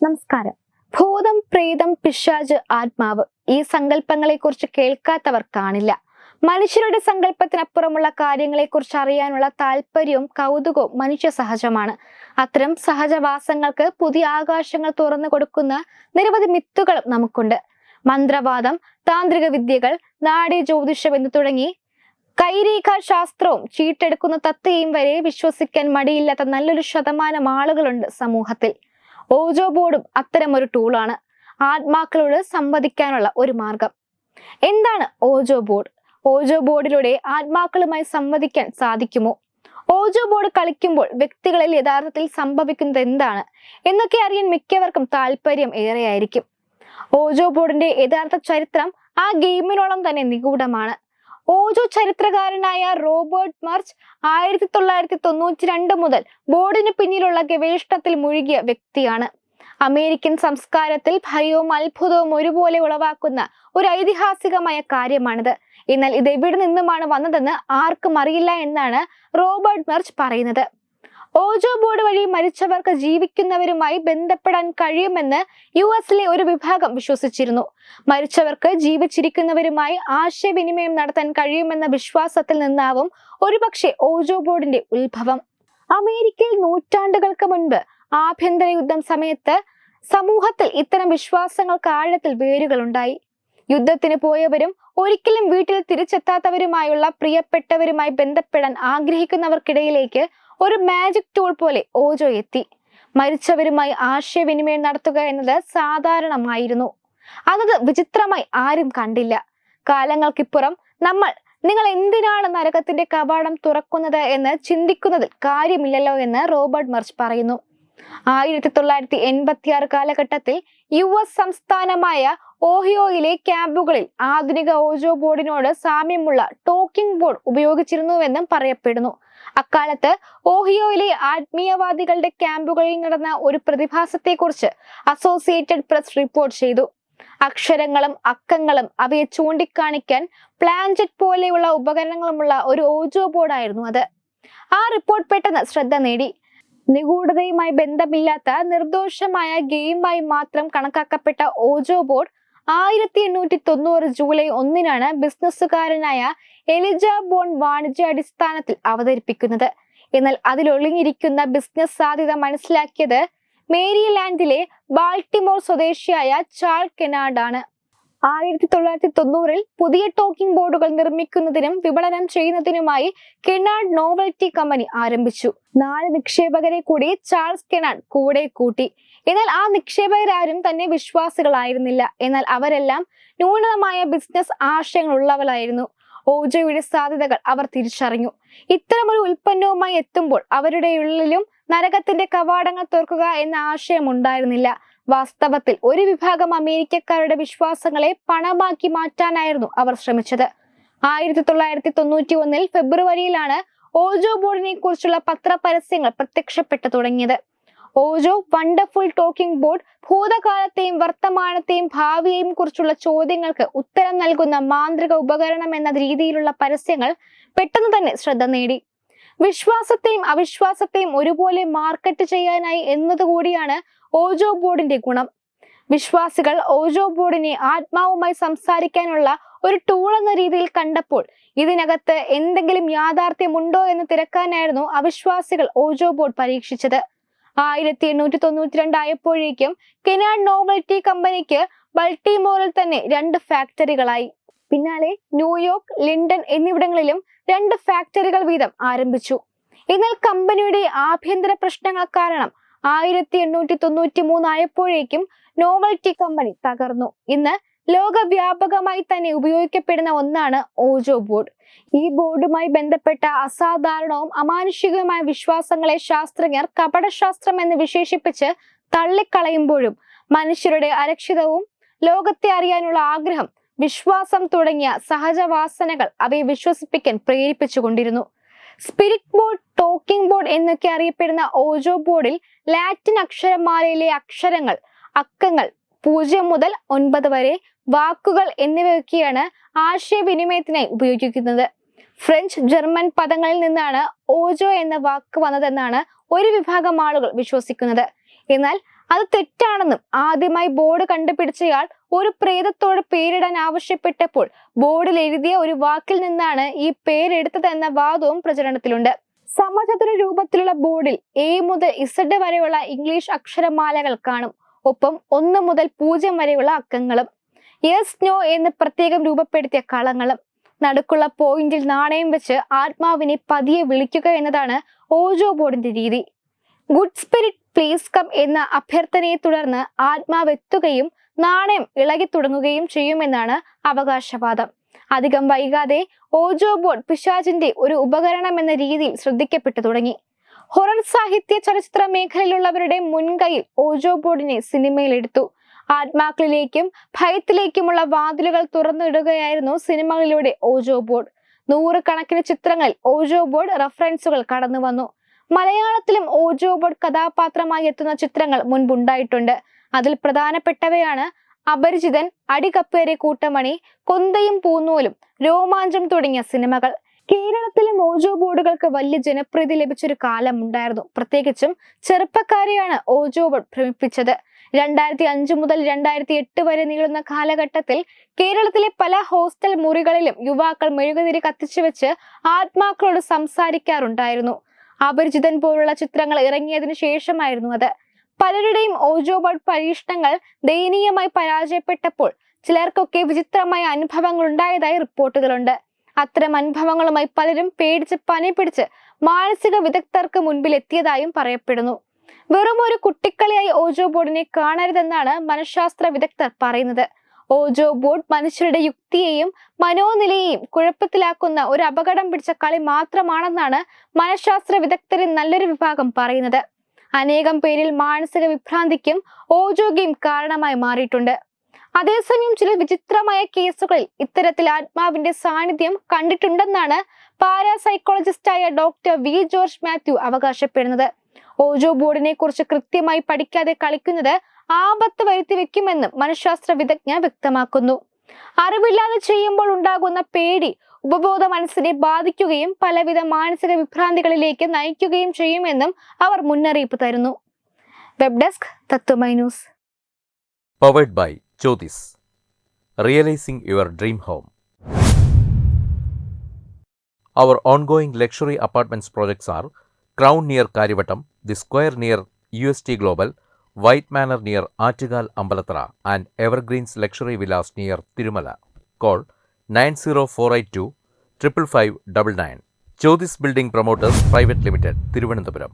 നമസ്കാരം. ഭൂതം, പ്രേതം, പിശാച്, ആത്മാവ് ഈ സങ്കല്പങ്ങളെ കുറിച്ച് കേൾക്കാത്തവർ കാണില്ല. മനുഷ്യരുടെ സങ്കല്പത്തിനപ്പുറമുള്ള കാര്യങ്ങളെക്കുറിച്ച് അറിയാനുള്ള താല്പര്യവും കൗതുകവും മനുഷ്യ സഹജമാണ്. അത്തരം സഹജവാസങ്ങൾക്ക് പുതിയ ആകാശങ്ങൾ തുറന്നു കൊടുക്കുന്ന നിരവധി മിത്തുകളും നമുക്കുണ്ട്. മന്ത്രവാദം, താന്ത്രിക വിദ്യകൾ, നാഡീ ജ്യോതിഷം എന്ന് തുടങ്ങി കൈരേഖാ ശാസ്ത്രവും ചീട്ടെടുക്കുന്ന തത്വയും വരെ വിശ്വസിക്കാൻ മടിയില്ലാത്ത നല്ലൊരു ശതമാനം ആളുകളുണ്ട് സമൂഹത്തിൽ. ഓജോ ബോർഡും അത്തരമൊരു ടൂളാണ്. ആത്മാക്കളോട് സംവദിക്കാനുള്ള ഒരു മാർഗം. എന്താണ് ഓജോ ബോർഡ്? ഓജോ ബോർഡിലൂടെ ആത്മാക്കളുമായി സംവദിക്കാൻ സാധിക്കുമോ? ഓജോ ബോർഡ് കളിക്കുമ്പോൾ വ്യക്തികളിൽ യഥാർത്ഥത്തിൽ സംഭവിക്കുന്നത് എന്താണ് എന്നൊക്കെ അറിയാൻ മിക്കവർക്കും താല്പര്യം ഏറെയായിരിക്കും. ഓജോ ബോർഡിന്റെ യഥാർത്ഥ ചരിത്രം ആ ഗെയിമിനോളം തന്നെ നിഗൂഢമാണ്. ഓജോ ചരിത്രകാരനായ റോബർട്ട് മർച്ച് 1992 മുതൽ ബോർഡിന് പിന്നിലുള്ള ഗവേഷണത്തിൽ മുഴുകിയ വ്യക്തിയാണ്. അമേരിക്കൻ സംസ്കാരത്തിൽ ഭയവും അത്ഭുതവും ഒരുപോലെ ഉളവാക്കുന്ന ഒരു ഐതിഹാസികമായ കാര്യമാണിത്. എന്നാൽ ഇത് എവിടെ നിന്നുമാണ് വന്നതെന്ന് ആർക്കും അറിയില്ല എന്നാണ് റോബർട്ട് മർച്ച് പറയുന്നത്. ഓജോ ബോർഡ് വഴി മരിച്ചവർക്ക് ജീവിക്കുന്നവരുമായി ബന്ധപ്പെടാൻ കഴിയുമെന്ന് US-ലെ ഒരു വിഭാഗം വിശ്വസിച്ചിരുന്നു. മരിച്ചവർക്ക് ജീവിച്ചിരിക്കുന്നവരുമായി ആശയവിനിമയം നടത്താൻ കഴിയുമെന്ന വിശ്വാസത്തിൽ നിന്നാവും ഒരുപക്ഷെ ഓജോ ബോർഡിന്റെ ഉത്ഭവം. അമേരിക്കയിൽ നൂറ്റാണ്ടുകൾക്ക് മുൻപ് ആഭ്യന്തര യുദ്ധം സമയത്ത് സമൂഹത്തിൽ ഇത്തരം വിശ്വാസങ്ങൾക്ക് ആഴത്തിൽ വേരുകളുണ്ടായി. യുദ്ധത്തിന് പോയവരും ഒരിക്കലും വീട്ടിൽ തിരിച്ചെത്താത്തവരുമായുള്ള പ്രിയപ്പെട്ടവരുമായി ബന്ധപ്പെടാൻ ആഗ്രഹിക്കുന്നവർക്കിടയിലേക്ക് ഒരു മാജിക് ടൂൾ പോലെ ഓജോ എത്തി. മരിച്ചവരുമായി ആശയവിനിമയം നടത്തുക എന്നത് സാധാരണമായിരുന്നു. അതത് വിചിത്രമായി ആരും കണ്ടില്ല. കാലങ്ങൾക്കിപ്പുറം നിങ്ങൾ എന്തിനാണ് നരകത്തിന്റെ കവാടം തുറക്കുന്നത് എന്ന് ചിന്തിക്കുന്നതിൽ കാര്യമില്ലല്ലോ എന്ന് റോബർട്ട് മർച്ച് പറയുന്നു. 1986 കാലഘട്ടത്തിൽ US സംസ്ഥാനമായ ഓഹിയോയിലെ ക്യാമ്പുകളിൽ ആധുനിക ഓജോ ബോർഡിനോട് സാമ്യമുള്ള ടോക്കിംഗ് ബോർഡ് ഉപയോഗിച്ചിരുന്നുവെന്നും പറയപ്പെടുന്നു. അക്കാലത്ത് ഓഹിയോയിലെ ആത്മീയവാദികളുടെ ക്യാമ്പുകളിൽ നടന്ന ഒരു പ്രതിഭാസത്തെക്കുറിച്ച് അസോസിയേറ്റഡ് പ്രസ് റിപ്പോർട്ട് ചെയ്തു. അക്ഷരങ്ങളും അക്കങ്ങളും അവയെ ചൂണ്ടിക്കാണിക്കാൻ പ്ലാൻജെറ്റ് പോലെയുള്ള ഉപകരണങ്ങളുമുള്ള ഒരു ഓജോ ബോർഡായിരുന്നു അത്. ആ റിപ്പോർട്ട് പെട്ടെന്ന് ശ്രദ്ധ നേടി. നിഗൂഢതയുമായി ബന്ധമില്ലാത്ത നിർദോഷമായ ഗെയിമായി മാത്രം കണക്കാക്കപ്പെട്ട ഓജോ ബോർഡ് 1890 ജൂലൈ 1 ബിസിനസ്സുകാരനായ എലിജ ബോൺ വാണിജ്യാടിസ്ഥാനത്തിൽ അവതരിപ്പിക്കുന്നത്. എന്നാൽ അതിലൊളിഞ്ഞിരിക്കുന്ന ബിസിനസ് സാധ്യത മനസ്സിലാക്കിയത് മേരിലാൻഡിലെ ബാൾട്ടിമോർ സ്വദേശിയായ ചാൾ കെനാർഡ് ആണ്. 1990 പുതിയ ടോക്കിംഗ് ബോർഡുകൾ നിർമ്മിക്കുന്നതിനും വിപണനം ചെയ്യുന്നതിനുമായി കെനാർഡ് നോവൽറ്റി കമ്പനി ആരംഭിച്ചു. 4 നിക്ഷേപകരെ കൂടി ചാൾസ് കെനാർഡ് കൂടെ കൂട്ടി. എന്നാൽ ആ നിക്ഷേപകരാരും തന്നെ വിശ്വാസികളായിരുന്നില്ല. എന്നാൽ അവരെല്ലാം ന്യൂനതമായ ബിസിനസ് ആശയങ്ങളുള്ളവരായിരുന്നു. ഓജോയുടെ സാധ്യതകൾ അവർ തിരിച്ചറിഞ്ഞു. ഇത്തരമൊരു ഉൽപ്പന്നവുമായി എത്തുമ്പോൾ അവരുടെ ഉള്ളിലും നരകത്തിന്റെ കവാടങ്ങൾ തുറക്കുക എന്ന ആശയം ഉണ്ടായിരുന്നില്ല. വാസ്തവത്തിൽ ഒരു വിഭാഗം അമേരിക്കക്കാരുടെ വിശ്വാസങ്ങളെ പണമാക്കി മാറ്റാനായിരുന്നു അവർ ശ്രമിച്ചത്. 1991 ഫെബ്രുവരിയിലാണ് ഓജോ ബോർഡിനെ കുറിച്ചുള്ള പത്രപരസ്യങ്ങൾ പ്രത്യക്ഷപ്പെട്ടു തുടങ്ങിയത്. ഓജോ വണ്ടർഫുൾ ടോക്കിംഗ് ബോർഡ് ഭൂതകാലത്തെയും വർത്തമാനത്തെയും ഭാവിയെയും കുറിച്ചുള്ള ചോദ്യങ്ങൾക്ക് ഉത്തരം നൽകുന്ന മാന്ത്രിക ഉപകരണം എന്ന രീതിയിലുള്ള പരസ്യങ്ങൾ പെട്ടെന്ന് തന്നെ ശ്രദ്ധ നേടി. വിശ്വാസത്തെയും അവിശ്വാസത്തെയും ഒരുപോലെ മാർക്കറ്റ് ചെയ്യാനായി എന്നതുകൂടിയാണ് ഓജോ ബോർഡിന്റെ ഗുണം. വിശ്വാസികൾ ഓജോ ബോർഡിനെ ആത്മാവുമായി സംസാരിക്കാനുള്ള ഒരു ടൂൾ എന്ന രീതിയിൽ കണ്ടപ്പോൾ ഇതിനകത്ത് എന്തെങ്കിലും യാഥാർത്ഥ്യമുണ്ടോ എന്ന് തിരക്കാനായിരുന്നു അവിശ്വാസികൾ ഓജോ ബോർഡ് പരീക്ഷിച്ചത്. 1892 ആയപ്പോഴേക്കും കെനാർഡ് നോവൽറ്റി കമ്പനിക്ക് ബൾട്ടിമോറിൽ തന്നെ 2 ഫാക്ടറികളായി. പിന്നാലെ ന്യൂയോർക്ക്, ലണ്ടൻ എന്നിവിടങ്ങളിലും 2 ഫാക്ടറികൾ വീതം ആരംഭിച്ചു. എന്നാൽ കമ്പനിയുടെ ആഭ്യന്തര പ്രശ്നങ്ങൾ കാരണം 1893 ആയപ്പോഴേക്കും നോവൽറ്റി കമ്പനി തകർന്നു. ഇന്ന് ലോകവ്യാപകമായി തന്നെ ഉപയോഗിക്കപ്പെടുന്ന ഒന്നാണ് ഓജോ ബോർഡ്. ഈ ബോർഡുമായി ബന്ധപ്പെട്ട അസാധാരണവും അമാനുഷികവുമായ വിശ്വാസങ്ങളെ ശാസ്ത്രജ്ഞർ കപടശാസ്ത്രം എന്ന് വിശേഷിപ്പിച്ച് തള്ളിക്കളയുമ്പോഴും മനുഷ്യരുടെ അരക്ഷിതവും ലോകത്തെ അറിയാനുള്ള ആഗ്രഹം, വിശ്വാസം തുടങ്ങിയ സഹജവാസനകൾ അവയെ വിശ്വസിപ്പിക്കാൻ പ്രേരിപ്പിച്ചുകൊണ്ടിരുന്നു. സ്പിരിറ്റ് ബോർഡ്, ടോക്കിംഗ് ബോർഡ് എന്നൊക്കെ അറിയപ്പെടുന്ന ഓജോ ബോർഡിൽ ലാറ്റിൻ അക്ഷരമാലയിലെ അക്ഷരങ്ങൾ, അക്കങ്ങൾ 0 മുതൽ 9 വരെ, വാക്കുകൾ എന്നിവയൊക്കെയാണ് ആശയവിനിമയത്തിനായി ഉപയോഗിക്കുന്നത്. ഫ്രഞ്ച്, ജർമ്മൻ പദങ്ങളിൽ നിന്നാണ് ഓജോ എന്ന വാക്ക് വന്നതെന്നാണ് ഒരു വിഭാഗം ആളുകൾ വിശ്വസിക്കുന്നത്. എന്നാൽ അത് തെറ്റാണെന്നും ആദ്യമായി ബോർഡ് കണ്ടുപിടിച്ചയാൾ ഒരു പ്രേതത്തോട് പേരിടാൻ ആവശ്യപ്പെട്ടപ്പോൾ ബോർഡിൽ എഴുതിയ ഒരു വാക്കിൽ നിന്നാണ് ഈ പേരെടുത്തതെന്ന വാദവും പ്രചരണത്തിലുണ്ട്. സമചതുര രൂപത്തിലുള്ള ബോർഡിൽ A മുതൽ Z വരെയുള്ള ഇംഗ്ലീഷ് അക്ഷരമാലകൾ കാണും. ഒപ്പം 1 മുതൽ 0 വരെയുള്ള അക്കങ്ങളും യെസ് നോ എന്ന് പ്രത്യേകം രൂപപ്പെടുത്തിയ കളങ്ങളും. നടുക്കുള്ള പോയിന്റിൽ നാണയം വെച്ച് ആത്മാവിനെ പതിയെ വിളിക്കുക എന്നതാണ് ഓജോ ബോർഡിന്റെ രീതി. ഗുഡ് സ്പിരിറ്റ് പ്ലീസ് കം എന്ന അഭ്യർത്ഥനയെ തുടർന്ന് ആത്മാവ് എത്തുകയും നാണയം ഇളകി തുടങ്ങുകയും ചെയ്യുമെന്നാണ് അവകാശവാദം. അധികം വൈകാതെ ഓജോ ബോർഡ് പിശാചിന്റെ ഒരു ഉപകരണം എന്ന രീതിയിൽ ശ്രദ്ധിക്കപ്പെട്ടു തുടങ്ങി. ഹൊറർ സാഹിത്യ ചലച്ചിത്ര മേഖലയിലുള്ളവരുടെ മുൻകൈയിൽ ഓജോ ബോർഡിനെ സിനിമയിൽ എടുത്തു. ആത്മാക്കളിലേക്കും ഭയത്തിലേക്കുമുള്ള വാതിലുകൾ തുറന്നിടുകയായിരുന്നു സിനിമകളിലൂടെ ഓജോ ബോർഡ്. 100 കണക്കിന് ചിത്രങ്ങളിൽ ഓജോ ബോർഡ് റഫറൻസുകൾ കടന്നു വന്നു. മലയാളത്തിലും ഓജോ ബോർഡ് കഥാപാത്രമായി എത്തുന്ന ചിത്രങ്ങൾ മുൻപുണ്ടായിട്ടുണ്ട്. അതിൽ പ്രധാനപ്പെട്ടവയാണ് അപരിചിതൻ, അടികപ്പേരെ കൂട്ടമണി, കൊന്തയും പൂന്നൂലും, രോമാഞ്ചം തുടങ്ങിയ സിനിമകൾ. കേരളത്തിലും ഓജോ ബോർഡുകൾക്ക് വലിയ ജനപ്രീതി ലഭിച്ചൊരു കാലമുണ്ടായിരുന്നു. പ്രത്യേകിച്ചും ചെറുപ്പക്കാരെയാണ് ഓജോ ബോർഡ് ഭ്രമിപ്പിച്ചത്. 2005 മുതൽ 2008 വരെ നീളുന്ന കാലഘട്ടത്തിൽ കേരളത്തിലെ പല ഹോസ്റ്റൽ മുറികളിലും യുവാക്കൾ മെഴുകുതിരി കത്തിച്ചു വെച്ച് ആത്മാക്കളോട് സംസാരിക്കാറുണ്ടായിരുന്നു. അപരിചിതൻ പോലുള്ള ചിത്രങ്ങൾ ഇറങ്ങിയതിനു ശേഷമായിരുന്നു അത്. പലരുടെയും ഓജോ ബോർഡ് പരീക്ഷണങ്ങൾ ദയനീയമായി പരാജയപ്പെട്ടപ്പോൾ ചിലർക്കൊക്കെ വിചിത്രമായ അനുഭവങ്ങൾ ഉണ്ടായതായി റിപ്പോർട്ടുകളുണ്ട്. അത്തരം അനുഭവങ്ങളുമായി പലരും പേടിച്ച് പനി പിടിച്ച് മാനസിക വിദഗ്ധർക്ക് മുൻപിൽ എത്തിയതായും പറയപ്പെടുന്നു. വെറും ഒരു കുട്ടിക്കളിയായി ഓജോ ബോർഡിനെ കാണരുതെന്നാണ് മനഃശാസ്ത്ര വിദഗ്ധർ പറയുന്നത്. ഓജോ ബോർഡ് മനുഷ്യരുടെ യുക്തിയെയും മനോനിലയെയും കുഴപ്പത്തിലാക്കുന്ന ഒരു അപകടം പിടിച്ച കളി മാത്രമാണെന്നാണ് മനഃശാസ്ത്ര വിദഗ്ധരിൽ നല്ലൊരു വിഭാഗം പറയുന്നത്. അനേകം പേരിൽ മാനസിക വിഭ്രാന്തിക്കും ഓജോ ഗെയിം കാരണമായി മാറിയിട്ടുണ്ട്. അതേസമയം ചില വിചിത്രമായ കേസുകളിൽ ഇത്തരത്തിൽ ആത്മാവിന്റെ സാന്നിധ്യം കണ്ടിട്ടുണ്ടെന്നാണ് പാരാസൈക്കോളജിസ്റ്റായ ഡോക്ടർ വി ജോർജ് മാത്യു അവകാശപ്പെടുന്നത്. ഓജോ ബോർഡിനെ കുറിച്ച് കൃത്യമായി പഠിക്കാതെ കളിക്കുന്നത് ആപത്ത് വരുത്തി വെക്കുമെന്നും മനഃശാസ്ത്ര വിദഗ്ധ വ്യക്തമാക്കുന്നു. അറിവില്ലാതെ ചെയ്യുമ്പോൾ ഉണ്ടാകുന്ന പേടി ഉപബോധ മനസ്സിനെ ബാധിക്കുകയും പലവിധ മാനസിക വിഭ്രാന്തികളിലേക്ക് നയിക്കുകയും ചെയ്യുമെന്നും അവർ മുന്നറിയിപ്പ് തരുന്നു. Web desk Tatwamayi news. Powered by Jyotis. Realizing your dream home. Our ongoing luxury apartments projects are Crown near Karivattam, The Square near UST Global, White Manor near Attigal Ambalathara, and Evergreens Luxury Villas near Tirumala. Call 90482 55599. Jyotis Building Promoters Private Limited, Thiruvananthapuram.